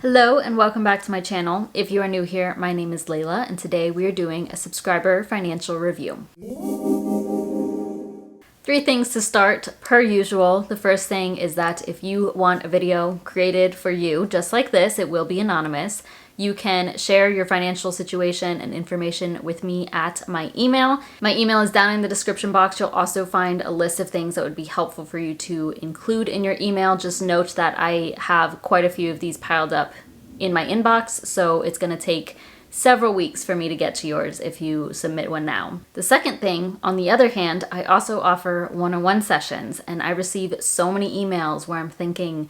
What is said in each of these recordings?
Hello and welcome back to my channel. If you are new here, my name is Layla and today we are doing a subscriber financial review. 3 things to start per usual. The first thing is that if you want a video created for you, just like this, it will be anonymous. You can share your financial situation and information with me at my email. My email is down in the description box. You'll also find a list of things that would be helpful for you to include in your email. Just note that I have quite a few of these piled up in my inbox, so it's going to take several weeks for me to get to yours if you submit one now. The second thing, on the other hand, I also offer one-on-one sessions, and I receive so many emails where I'm thinking,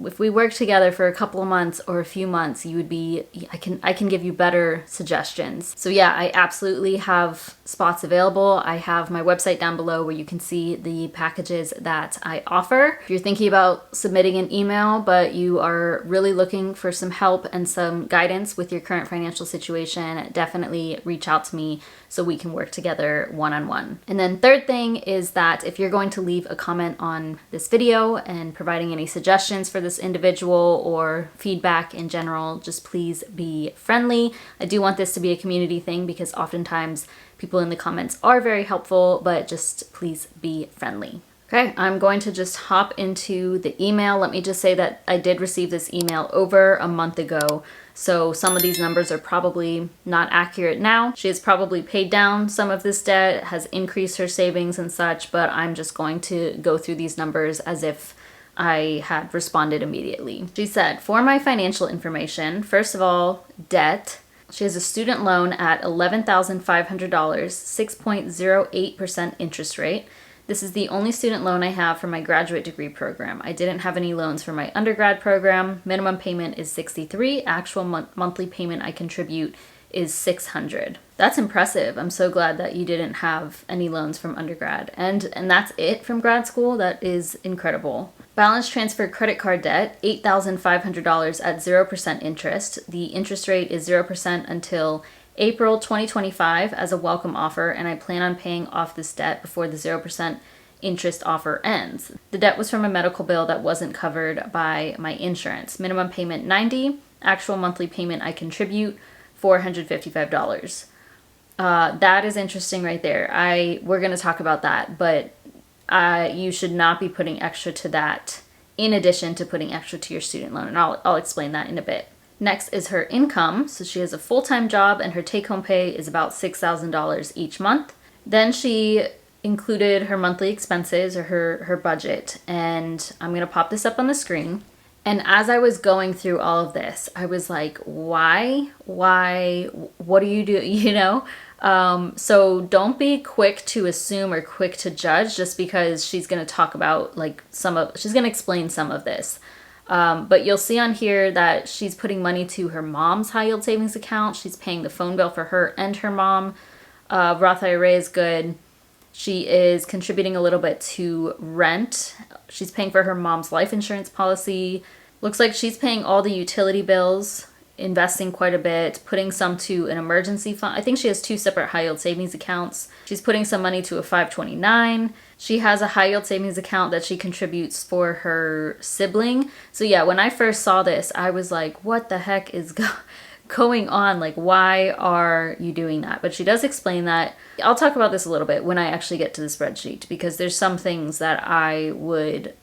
if we work together for a couple of months or a few months, I can give you better suggestions. So yeah, I absolutely have spots available. I have my website down below where you can see the packages that I offer. If you're thinking about submitting an email, but you are really looking for some help and some guidance with your current financial situation, definitely reach out to me so we can work together one-on-one. And then third thing is that if you're going to leave a comment on this video and providing any suggestions for this individual or feedback in general, just please be friendly. I do want this to be a community thing because oftentimes people in the comments are very helpful, but just please be friendly. Okay, I'm going to just hop into the email. Let me just say that I did receive this email over a month ago, so some of these numbers are probably not accurate now. She has probably paid down some of this debt, has increased her savings and such, but I'm just going to go through these numbers as if I had responded immediately. She said, for my financial information, first of all, debt. She has a student loan at $11,500, 6.08% interest rate. This is the only student loan I have for my graduate degree program. I didn't have any loans for my undergrad program. Minimum payment is $63. Actual monthly payment I contribute is $600. That's impressive. I'm so glad that you didn't have any loans from undergrad. And that's it from grad school. That is incredible. Balance transfer credit card debt, $8,500 at 0% interest. The interest rate is 0% until April 2025 as a welcome offer, and I plan on paying off this debt before the 0% interest offer ends. The debt was from a medical bill that wasn't covered by my insurance. Minimum payment $90. Actual monthly payment I contribute $455. That is interesting right there. We're going to talk about that, but you should not be putting extra to that in addition to putting extra to your student loan, and I'll explain that in a bit. Next is her income. So she has a full-time job and her take-home pay is about $6,000 each month. Then she included her monthly expenses or her budget, and I'm going to pop this up on the screen. And as I was going through all of this, I was like, why, what do you do, So don't be quick to assume or quick to judge just because she's going to talk about she's going to explain some of this. But you'll see on here that she's putting money to her mom's high yield savings account. She's paying the phone bill for her and her mom. Roth IRA is good. She is contributing a little bit to rent. She's paying for her mom's life insurance policy. Looks like she's paying all the utility bills, investing quite a bit, putting some to an emergency fund. I think she has 2 separate high yield savings accounts. She's putting some money to a 529. She has a high yield savings account that she contributes for her sibling. So yeah, when I first saw this, I was like, what the heck is going on? Like, why are you doing that? But she does explain that. I'll talk about this a little bit when I actually get to the spreadsheet, because there's some things that I would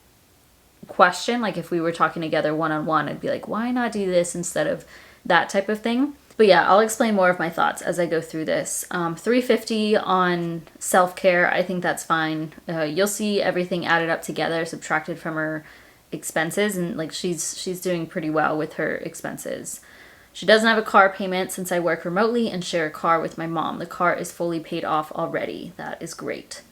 question. Like if we were talking together one-on-one, I'd be like, why not do this instead of that type of thing? But yeah, I'll explain more of my thoughts as I go through this. $350 on self-care, I think that's fine. You'll see everything added up together, subtracted from her expenses, and like she's doing pretty well with her expenses. She doesn't have a car payment since I work remotely and share a car with my mom. The car is fully paid off already. That is great.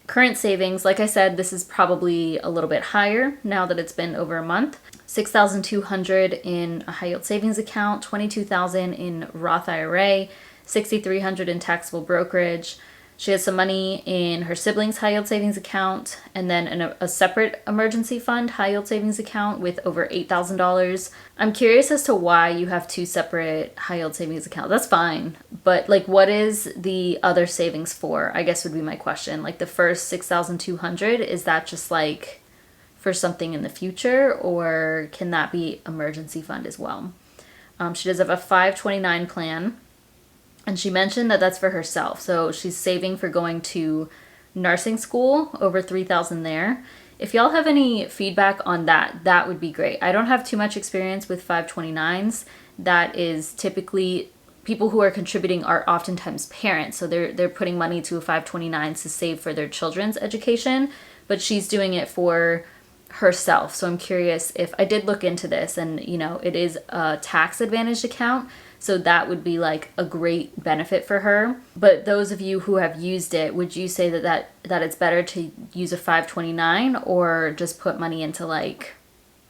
Current savings, like I said, this is probably a little bit higher now that it's been over a month. $6,200 in a high yield savings account, $22,000 in Roth IRA, $6,300 in taxable brokerage. She has some money in her siblings' high yield savings account, and then a separate emergency fund high yield savings account with over $8,000. I'm curious as to why you have 2 separate high yield savings accounts. That's fine, but like, what is the other savings for? I guess would be my question. Like the first $6,200, is that just like for something in the future, or can that be emergency fund as well? She does have a 529 plan, and she mentioned that that's for herself. So she's saving for going to nursing school, over $3,000 there. If y'all have any feedback on that, that would be great. I don't have too much experience with 529s. That is typically people who are contributing are oftentimes parents. So they're putting money to a 529 to save for their children's education, but she's doing it for herself. So I'm curious if I did look into this, and it is a tax advantaged account. So that would be like a great benefit for her. But those of you who have used it, would you say that it's better to use a 529 or just put money into like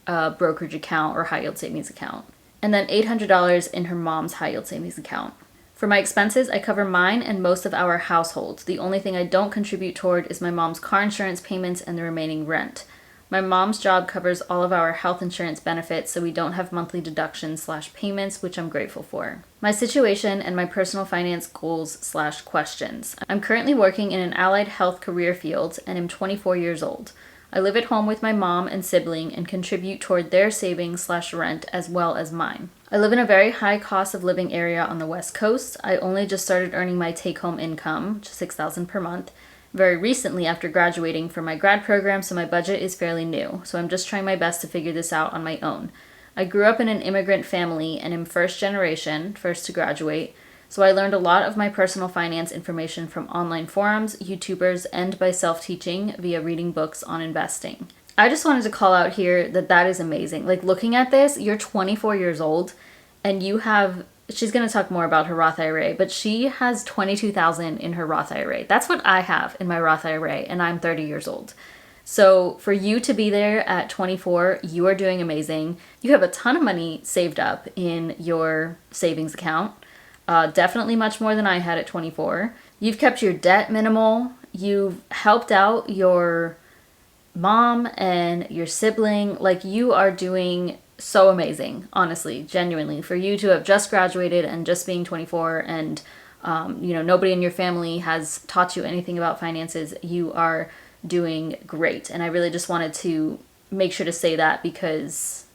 a brokerage account or high yield savings account? And then $800 in her mom's high yield savings account. For my expenses, I cover mine and most of our household. The only thing I don't contribute toward is my mom's car insurance payments and the remaining rent. My mom's job covers all of our health insurance benefits, so we don't have monthly deductions / payments, which I'm grateful for. My situation and my personal finance goals / questions. I'm currently working in an allied health career field and am 24 years old. I live at home with my mom and sibling and contribute toward their savings / rent as well as mine. I live in a very high cost of living area on the West Coast. I only just started earning my take-home income, $6,000 per month, very recently after graduating from my grad program, so my budget is fairly new. So I'm just trying my best to figure this out on my own. I grew up in an immigrant family and am first generation, first to graduate, so I learned a lot of my personal finance information from online forums, YouTubers, and by self-teaching via reading books on investing. I just wanted to call out here that is amazing. Like, looking at this, you're 24 years old and you have, she's going to talk more about her Roth IRA, but she has $22,000 in her Roth IRA. That's what I have in my Roth IRA, and I'm 30 years old. So for you to be there at 24, you are doing amazing. You have a ton of money saved up in your savings account. Definitely much more than I had at 24. You've kept your debt minimal. You've helped out your mom and your sibling. Like, you are doing so amazing, honestly, genuinely. For you to have just graduated and just being 24 and, nobody in your family has taught you anything about finances, you are doing great. And I really just wanted to make sure to say that because,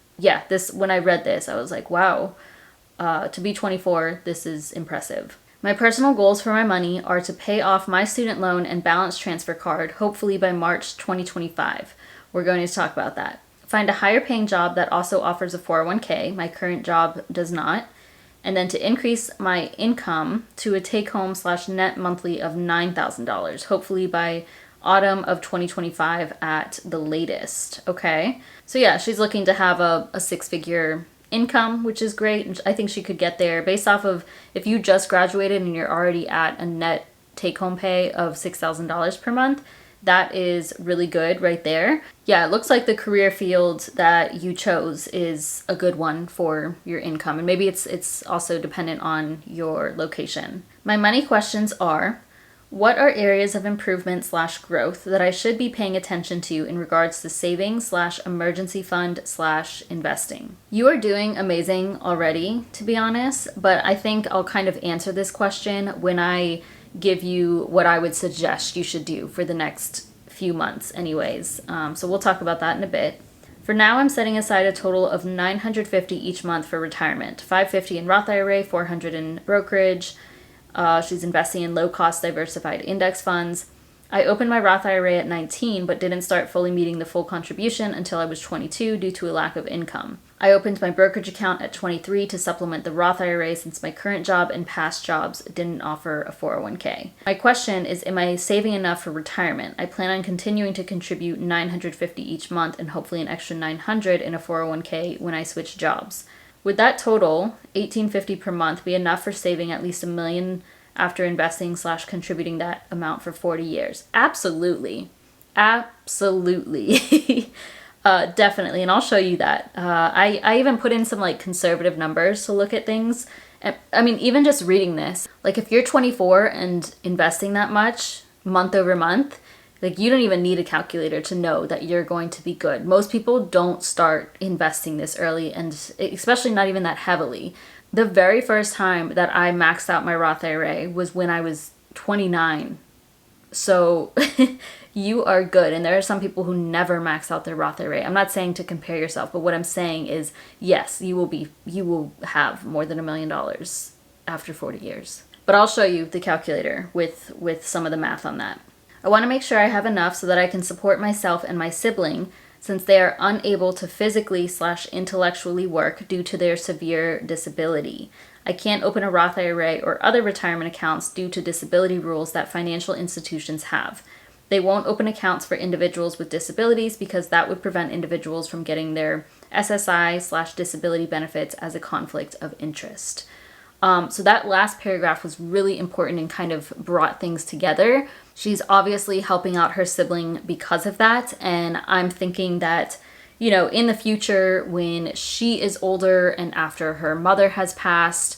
when I read this, I was like, wow, to be 24, this is impressive. My personal goals for my money are to pay off my student loan and balance transfer card, hopefully by March 2025. We're going to talk about that. Find a higher paying job that also offers a 401k. My current job does not. And then to increase my income to a take-home / net monthly of $9,000, hopefully by autumn of 2025 at the latest. Okay. So she's looking to have a 6-figure income, which is great. I think she could get there based off of, if you just graduated and you're already at a net take-home pay of $6,000 per month, that is really good right there. It looks like the career field that you chose is a good one for your income, and maybe it's also dependent on your location. My money questions are: what are areas of improvement / growth that I should be paying attention to in regards to savings / emergency fund / investing? You are doing amazing already, to be honest, but I think I'll kind of answer this question when I give you what I would suggest you should do for the next few months anyways. So we'll talk about that in a bit. For now, I'm setting aside a total of $950 each month for retirement, $550 in Roth IRA, $400 in brokerage. She's investing in low-cost diversified index funds. I opened my Roth IRA at 19, but didn't start fully meeting the full contribution until I was 22 due to a lack of income. I opened my brokerage account at 23 to supplement the Roth IRA since my current job and past jobs didn't offer a 401k. My question is, am I saving enough for retirement? I plan on continuing to contribute $950 each month and hopefully an extra $900 in a 401k when I switch jobs. Would that total, $1,850 per month, be enough for saving at least $1 million after investing / contributing that amount for 40 years? Absolutely. Absolutely. Definitely. And I'll show you that. I even put in some conservative numbers to look at things. I mean, even just reading this, if you're 24 and investing that much month over month, you don't even need a calculator to know that you're going to be good. Most people don't start investing this early, and especially not even that heavily. The very first time that I maxed out my Roth IRA was when I was 29. So you are good. And there are some people who never max out their Roth IRA. I'm not saying to compare yourself, but what I'm saying is, yes, you will have more than $1 million after 40 years. But I'll show you the calculator with some of the math on that. I want to make sure I have enough so that I can support myself and my sibling, since they are unable to physically/intellectually work due to their severe disability. I can't open a Roth IRA or other retirement accounts due to disability rules that financial institutions have. They won't open accounts for individuals with disabilities because that would prevent individuals from getting their SSI/disability benefits as a conflict of interest. So that last paragraph was really important and kind of brought things together. She's obviously helping out her sibling because of that. And I'm thinking that, you know, in the future, when she is older and after her mother has passed,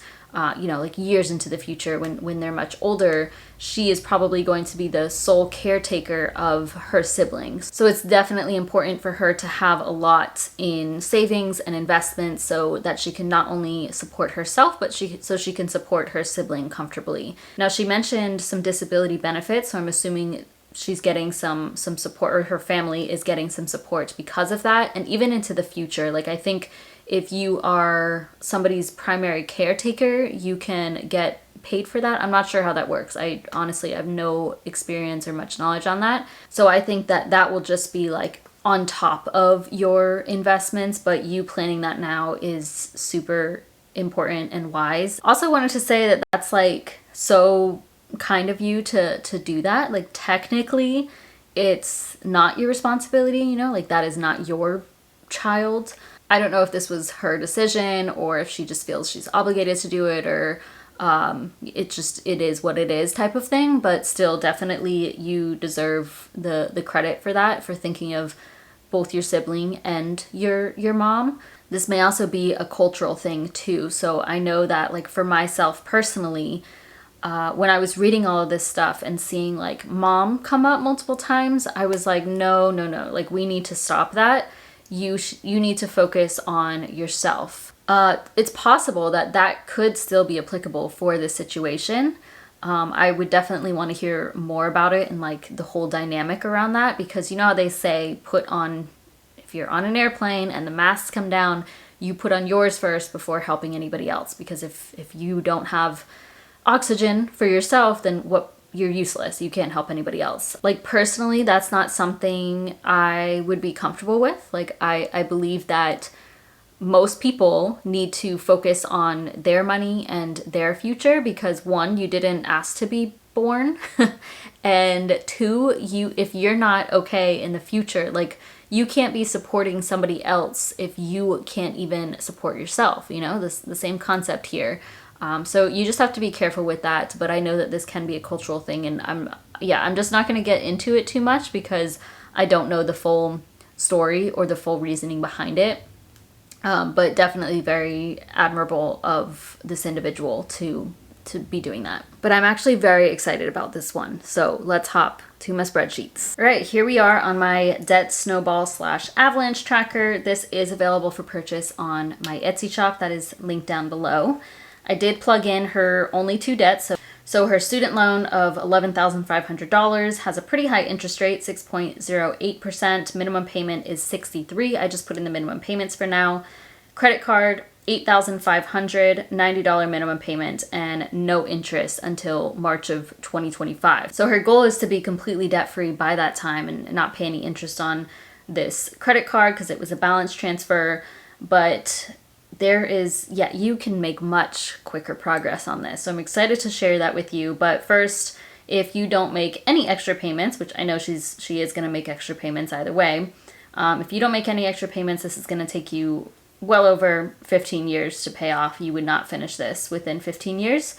you know, like years into the future, when they're much older, she is probably going to be the sole caretaker of her siblings. So it's definitely important for her to have a lot in savings and investments so that she can not only support herself, but so she can support her sibling comfortably. Now, she mentioned some disability benefits, so I'm assuming she's getting some support, or her family is getting some support because of that. And even into the future, like, I think if you are somebody's primary caretaker, you can get paid for that. I'm not sure how that works. I honestly have no experience or much knowledge on that. So I think that that will just be like on top of your investments, but you planning that now is super important and wise. Also wanted to say that that's like so kind of you to do that. Like, technically it's not your responsibility, you know, like that is not your child. I don't know if this was her decision or if she just feels she's obligated to do it, or it is what it is type of thing, but still definitely you deserve the credit for that, for thinking of both your sibling and your mom. This may also be a cultural thing too. So I know that, like, for myself personally, when I was reading all of this stuff and seeing like mom come up multiple times, I was like, no, like, we need to stop that. You need to focus on yourself. It's possible that that could still be applicable for this situation. I would definitely want to hear more about it and like the whole dynamic around that, because you know how they say if you're on an airplane and the masks come down, you put on yours first before helping anybody else, because if you don't have oxygen for yourself, then you're useless. You can't help anybody else. Like, personally, that's not something I would be comfortable with. Like, I believe that most people need to focus on their money and their future, because one, you didn't ask to be born, and two, if you're not okay in the future, like, you can't be supporting somebody else if you can't even support yourself, you know, the same concept here. So you just have to be careful with that. But I know that this can be a cultural thing, and I'm just not going to get into it too much because I don't know the full story or the full reasoning behind it. But definitely very admirable of this individual to be doing that. But I'm actually very excited about this one. So let's hop to my spreadsheets. All right, here we are on my debt snowball / avalanche tracker. This is available for purchase on my Etsy shop that is linked down below. I did plug in her only two debts. So her student loan of $11,500 has a pretty high interest rate, 6.08%. Minimum payment is $63. I just put in the minimum payments for now. Credit card, $8,500, $90 minimum payment, and no interest until March of 2025. So her goal is to be completely debt-free by that time and not pay any interest on this credit card because it was a balance transfer. But you can make much quicker progress on this. So I'm excited to share that with you. But first, if you don't make any extra payments, which I know she is going to make extra payments either way. If you don't make any extra payments, this is going to take you well over 15 years to pay off. You would not finish this within 15 years.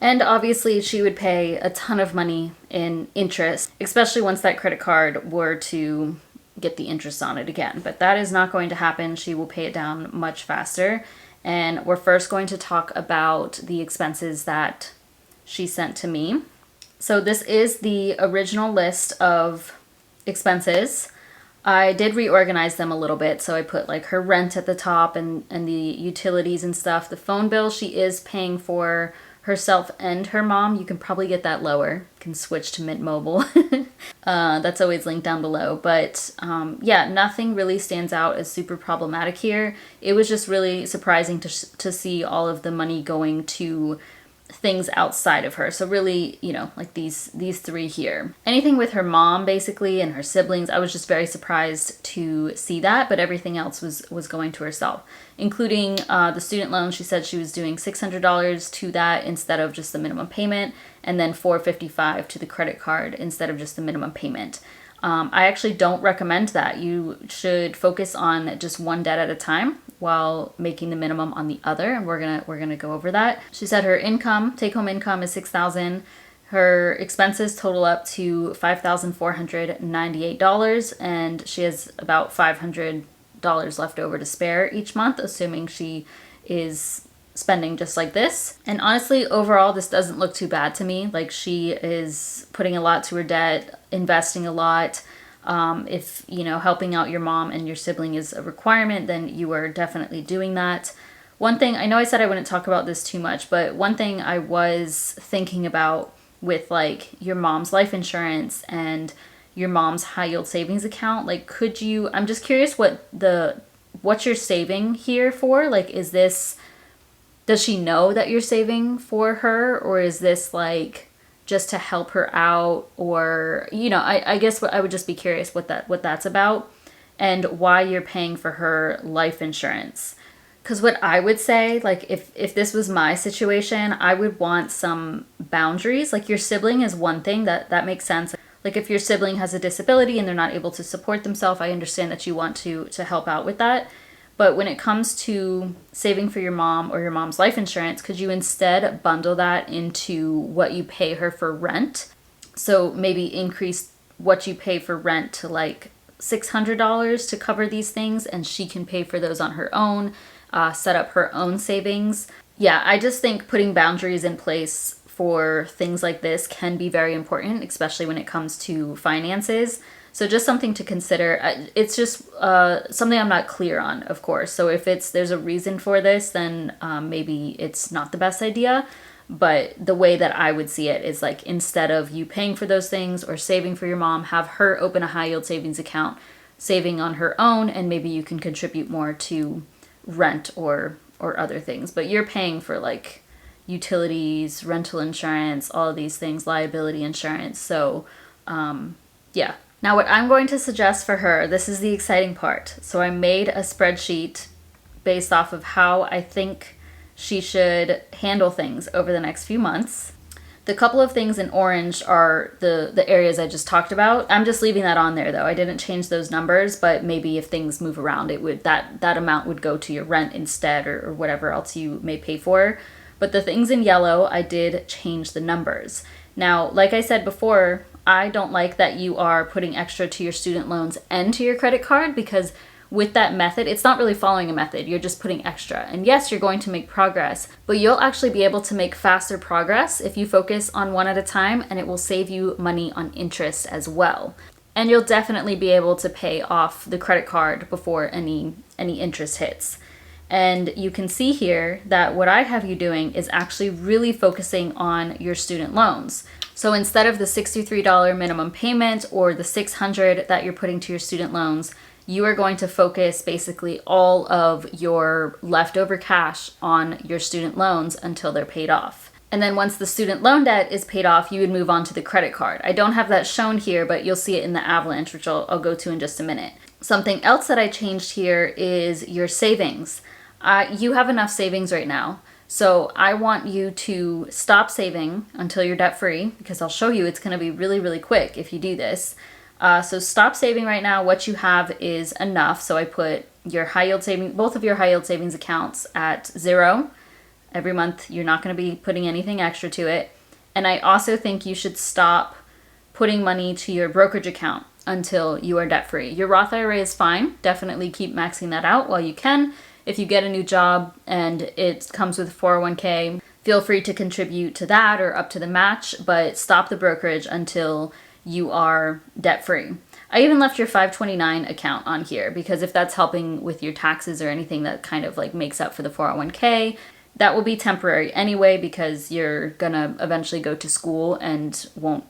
And obviously she would pay a ton of money in interest, especially once that credit card were to get the interest on it again. But that is not going to happen. She will pay it down much faster. And we're first going to talk about the expenses that she sent to me. So this is the original list of expenses. I did reorganize them a little bit. So I put like her rent at the top and the utilities and stuff. The phone bill she is paying for herself and her mom. You can probably get that lower. You can switch to Mint Mobile. That's always linked down below. But yeah, nothing really stands out as super problematic here. It was just really surprising to see all of the money going to things outside of her. So really, you know, like these three here. Anything with her mom basically and her siblings, I was just very surprised to see that, but everything else was going to herself, including the student loan. She said she was doing $600 to that instead of just the minimum payment, and then $455 to the credit card instead of just the minimum payment. I actually don't recommend that. You should focus on just one debt at a time while making the minimum on the other, and we're gonna go over that. She said her income, take-home income, is $6,000. Her expenses total up to $5,498, and she has about $500 left over to spare each month, assuming she is spending just like this. And honestly, overall, this doesn't look too bad to me. Like, she is putting a lot to her debt, investing a lot. If, you know, helping out your mom and your sibling is a requirement, then you are definitely doing that. One thing, I know I said I wouldn't talk about this too much, but one thing I was thinking about with like your mom's life insurance and your mom's high yield savings account, like, could you, I'm just curious what you're saving here for. Like, is this, does she know that you're saving for her, or is this like just to help her out? Or, you know, I guess I would just be curious what that's about, and why you're paying for her life insurance. Because what I would say, like, if this was my situation, I would want some boundaries. Like, your sibling is one thing, that makes sense. Like, if your sibling has a disability and they're not able to support themselves, I understand that you want to help out with that. But when it comes to saving for your mom or your mom's life insurance, could you instead bundle that into what you pay her for rent? So maybe increase what you pay for rent to like $600 to cover these things, and she can pay for those on her own, set up her own savings. Yeah, I just think putting boundaries in place for things like this can be very important, especially when it comes to finances. So just something to consider. It's just something I'm not clear on, of course. So if there's a reason for this, then maybe it's not the best idea. But the way that I would see it is like, instead of you paying for those things or saving for your mom, have her open a high yield savings account, saving on her own, and maybe you can contribute more to rent or other things. But you're paying for like utilities, rental insurance, all of these things, liability insurance. So yeah. Now what I'm going to suggest for her, this is the exciting part. So I made a spreadsheet based off of how I think she should handle things over the next few months. The couple of things in orange are the areas I just talked about. I'm just leaving that on there though. I didn't change those numbers, but maybe if things move around, it would that amount would go to your rent instead, or whatever else you may pay for. But the things in yellow, I did change the numbers. Now, like I said before, I don't like that you are putting extra to your student loans and to your credit card, because with that method, it's not really following a method. You're just putting extra. And yes, you're going to make progress, but you'll actually be able to make faster progress if you focus on one at a time, and it will save you money on interest as well. And you'll definitely be able to pay off the credit card before any interest hits. And you can see here that what I have you doing is actually really focusing on your student loans. So instead of the $63 minimum payment or the $600 that you're putting to your student loans, you are going to focus basically all of your leftover cash on your student loans until they're paid off. And then once the student loan debt is paid off, you would move on to the credit card. I don't have that shown here, but you'll see it in the avalanche, which I'll go to in just a minute. Something else that I changed here is your savings. You have enough savings right now. So I want you to stop saving until you're debt free, because I'll show you it's going to be really, really quick if you do this. So stop saving right now. What you have is enough. So I put your high yield savings, both of your high yield savings accounts at 0. Every month you're not going to be putting anything extra to it. And I also think you should stop putting money to your brokerage account until you are debt free. Your Roth IRA is fine. Definitely keep maxing that out while you can. If you get a new job and it comes with 401k, feel free to contribute to that or up to the match, but stop the brokerage until you are debt free. I even left your 529 account on here, because if that's helping with your taxes or anything that kind of like makes up for the 401k, That will be temporary anyway because you're gonna eventually go to school and won't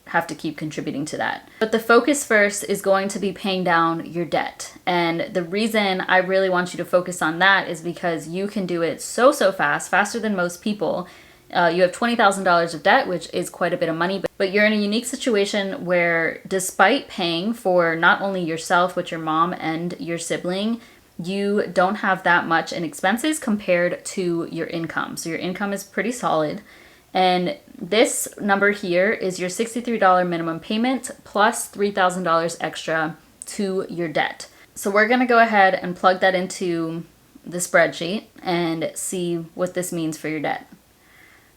have to keep contributing to that. But the focus first is going to be paying down your debt. And the reason I really want you to focus on that is because you can do it so fast, faster than most people. You have $20,000 of debt, which is quite a bit of money, but you're in a unique situation where despite paying for not only yourself, but your mom and your sibling, you don't have that much in expenses compared to your income. So your income is pretty solid. And this number here is your $63 minimum payment plus $3,000 extra to your debt. So we're going to go ahead and plug that into the spreadsheet and see what this means for your debt.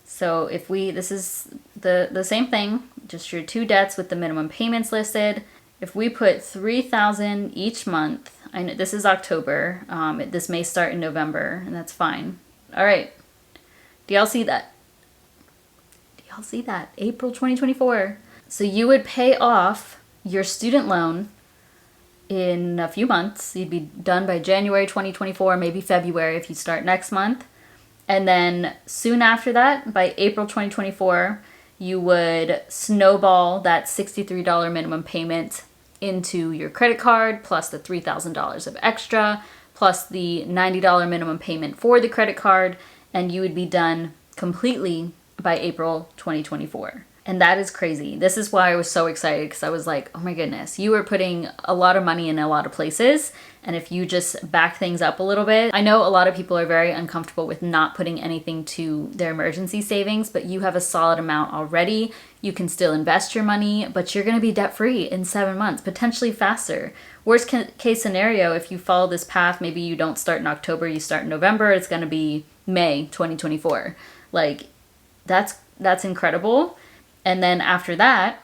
So if this is the same thing, just your two debts with the minimum payments listed. If we put $3,000 each month, I know this is October, this may start in November, and that's fine. All right, do y'all see that? I'll see that. April 2024. So you would pay off your student loan in a few months. You'd be done by January 2024, maybe February if you start next month. And then soon after that, by April 2024, you would snowball that $63 minimum payment into your credit card, plus the $3,000 of extra, plus the $90 minimum payment for the credit card, and you would be done completely by April 2024. And that is crazy. This is why I was so excited, because I was like, oh my goodness, you are putting a lot of money in a lot of places. And if you just back things up a little bit, I know a lot of people are very uncomfortable with not putting anything to their emergency savings, but you have a solid amount already. You can still invest your money, but you're going to be debt free in 7 months, potentially faster. Worst case scenario, if you follow this path, maybe you don't start in October, you start in November, it's going to be May 2024. Like, that's incredible. And then after that,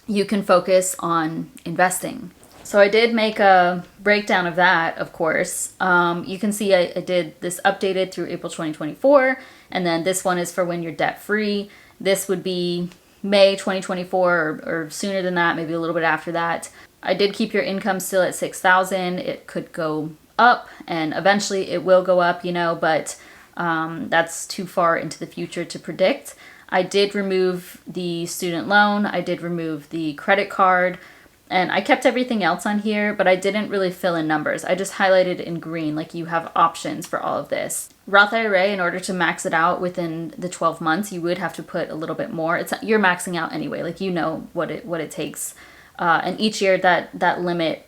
you can focus on investing. So I did make a breakdown of that, of course. You can see I did this updated through April 2024, and then this one is for when you're debt free. This would be May 2024 or sooner than that, maybe a little bit after that. I did keep your income still at $6,000. It could go up, and eventually it will go up, but that's too far into the future to predict. I did remove the student loan. I did remove the credit card, and I kept everything else on here, but I didn't really fill in numbers. I just highlighted in green, like you have options for all of this. Roth IRA, in order to max it out within the 12 months, you would have to put a little bit more. You're maxing out anyway, like what it takes. And each year that limit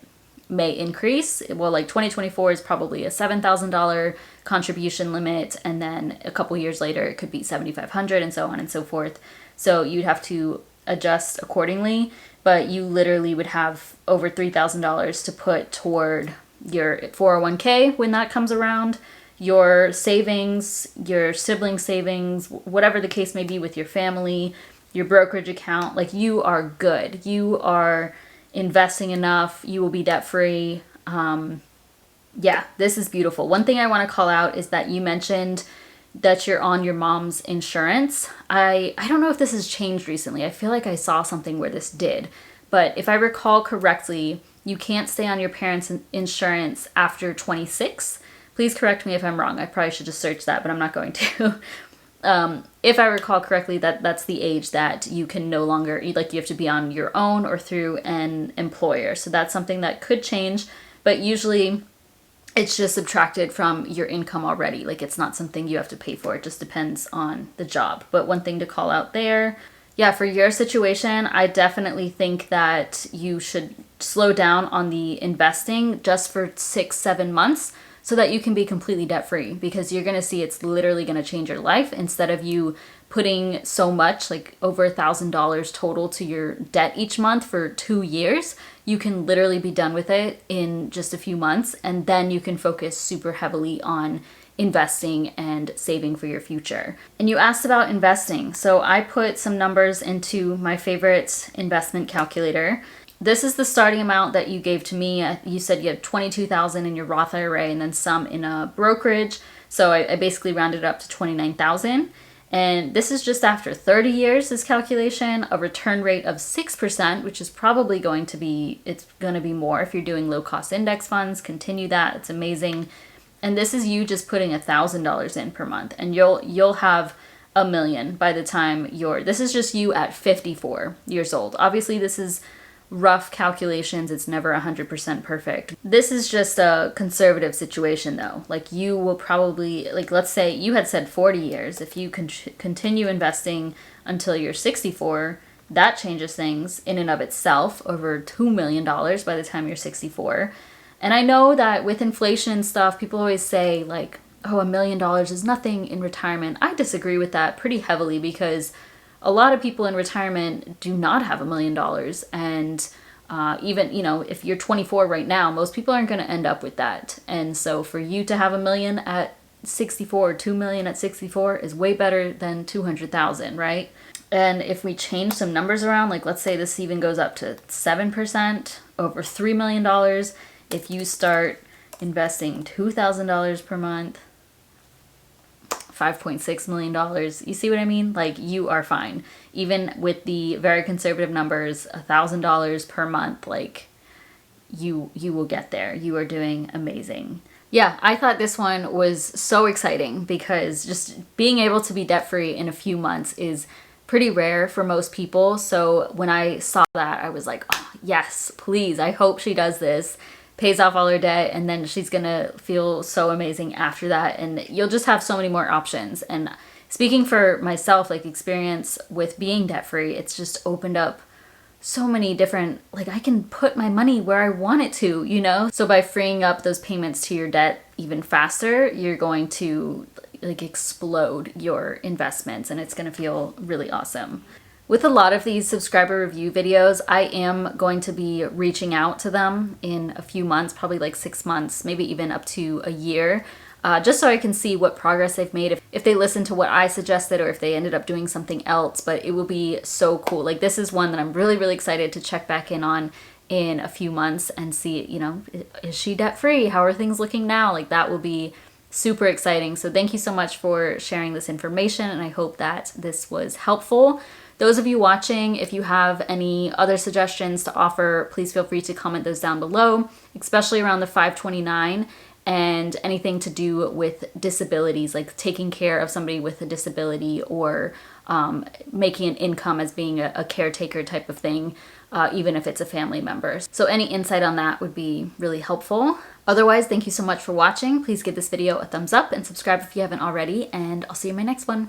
may increase. Well, like 2024 is probably a $7,000 contribution limit, and then a couple years later it could be $7,500 and so on and so forth. So you'd have to adjust accordingly, but you literally would have over $3,000 to put toward your 401k when that comes around, your savings, your sibling savings, whatever the case may be with your family, your brokerage account. Like, you are good. You are investing enough. You will be debt free. Yeah, this is beautiful. One thing I want to call out is that you mentioned that you're on your mom's insurance. I don't know if this has changed recently. I feel like I saw something where this did. But if I recall correctly, you can't stay on your parents' insurance after 26. Please correct me if I'm wrong. I probably should just search that, but I'm not going to. If I recall correctly, that's the age that you can no longer, like, you have to be on your own or through an employer. So that's something that could change, but usually it's just subtracted from your income already. Like, it's not something you have to pay for. It just depends on the job. But one thing to call out there, yeah, for your situation, I definitely think that you should slow down on the investing just for 6-7 months, so that you can be completely debt free, because you're going to see it's literally going to change your life. Instead of you putting so much, like over $1,000 total to your debt each month for 2 years, you can literally be done with it in just a few months. And then you can focus super heavily on investing and saving for your future. And you asked about investing. So I put some numbers into my favorite investment calculator. This is the starting amount that you gave to me. You said you had $22,000 in your Roth IRA and then some in a brokerage. So I basically rounded up to $29,000. And this is just after 30 years, this calculation, a return rate of 6%, which is probably going to be more if you're doing low cost index funds. Continue that. It's amazing. And this is you just putting $1,000 in per month, and you'll have $1 million by the time this is just you at 54 years old. Obviously, this is rough calculations. It's never 100% perfect. This is just a conservative situation though. Like you will probably, like let's say you had said 40 years. If you continue investing until you're 64, that changes things in and of itself, over $2 million by the time you're 64. And I know that with inflation and stuff, people always say like, oh, $1 million is nothing in retirement. I disagree with that pretty heavily, because a lot of people in retirement do not have $1 million. And even, if you're 24 right now, most people aren't going to end up with that. And so for you to have $1 million at 64, or $2 million at 64 is way better than 200,000, right? And if we change some numbers around, like let's say this even goes up to 7%, over $3 million, if you start investing $2,000 per month, $5.6 million, you see what I mean? Like you are fine. Even with the very conservative numbers, $1,000 per month, like you will get there. You are doing amazing. Yeah, I thought this one was so exciting, because just being able to be debt-free in a few months is pretty rare for most people. So when I saw that, I was like, oh, yes, please. I hope she does this, pays off all her debt, and then she's gonna feel so amazing after that. And you'll just have so many more options. And speaking for myself, like experience with being debt-free, it's just opened up so many different, like I can put my money where I want it to, So by freeing up those payments to your debt even faster, you're going to like explode your investments, and it's going to feel really awesome. With a lot of these subscriber review videos, I am going to be reaching out to them in a few months, probably like 6 months, maybe even up to a year, just so I can see what progress they've made, if they listened to what I suggested or if they ended up doing something else. But it will be so cool. Like this is one that I'm really, really excited to check back in on in a few months and see, is she debt free? How are things looking now? Like that will be super exciting. So thank you so much for sharing this information, and I hope that this was helpful. Those of you watching, if you have any other suggestions to offer, please feel free to comment those down below, especially around the 529 and anything to do with disabilities, like taking care of somebody with a disability, or making an income as being a caretaker type of thing, even if it's a family member. So any insight on that would be really helpful. Otherwise, thank you so much for watching. Please give this video a thumbs up and subscribe if you haven't already, and I'll see you in my next one.